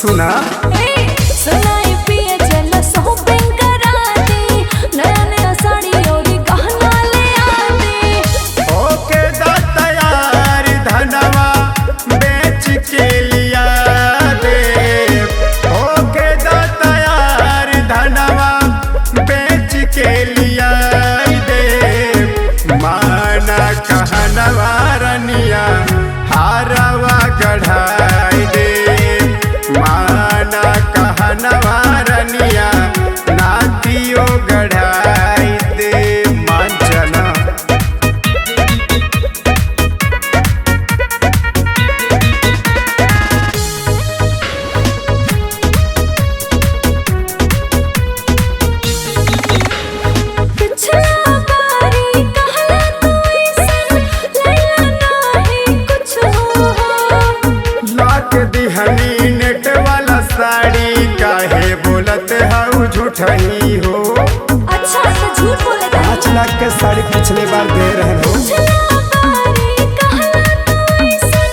सुना सुनाई पिए चल शॉपिंग करा दी, नया नया साड़ी और गहना ले आती। ओके दा तैयार धनवा बेच के लिया दे, ओके दा तैयार धनवा बेच के लिया दे। माना कहनवा रनिया हारवा गढ़ाई दे, माना कहनवा रनिया नातियो गढ़ाई दे। मांचना पिछला बारी कहला तू ऐसन, लैला नाही कुछ हो। लाक दिहनी नेट वाला साड़ी काहे बोलत हऊ झूठही हो। अच्छा से झूठ बोले दा। 5 लाख के साड़ी पिछले बार दे रहे हो। पिछला बारी कहला तू ऐसन,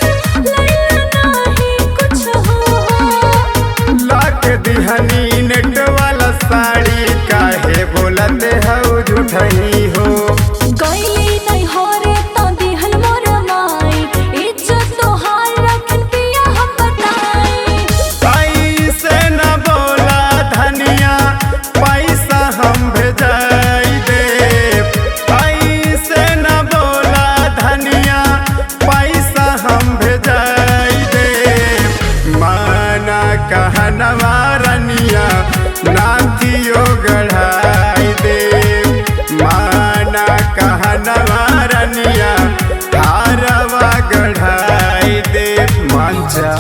लैला नाही कुछ हो। लाक दिहनी नेट वाला साड़ी काहे बोलत हऊ झूठही हो। गईली नहीं हो रे तो दिहल मोर माई, इज्जत तोहार रखन पिया हम बताई। पैसे न बोला धनिया पैसा हम भेजाई दे, पैसे न बोला धनिया पैसा हम भेजाई दे। माना कहनवा रनिया नातियो गढ़ाई दे, माना कहनवा रनिया हारवा गढ़ाई दे। मांचा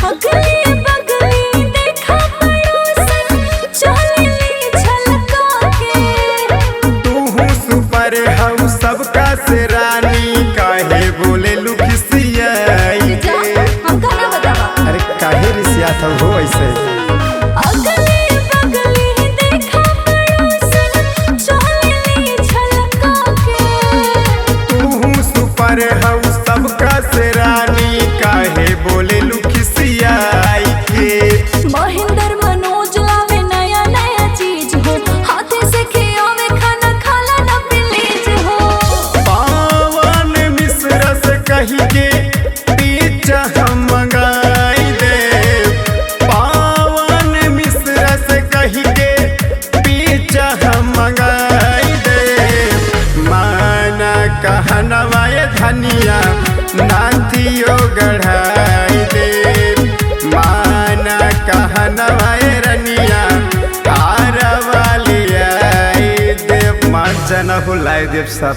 अगली बगली देखा पड़ोसन, चलेली झलका के। तूहू सुपर हऊ सबका से रानी काहे बोले लुकिसियाई जा के। हमका ना बतावा। अरे काहे रिसिया था हो ऐसे। अगली बगली देखा पड़ोसन, चलेली झलका के। तूहू सुपर हऊ सबका से रानी काहे बोले लुकिसियाई के। महेंद्र मनोज लावे नया नया चीज हो, हाथे से खियावे खाना खाला ना प्लीज हो। पावन मिश्र से कही के पिज्जा हम मंगाई दे, पावन मिश्र से कही के पिज्जा हम मंगाई दे। माना कहनवा ये धनिया नातियो गढ़ाई दे, माना कहनवा ये रनिया हारवा लियाई दे। मांचना भुलाई देव सब।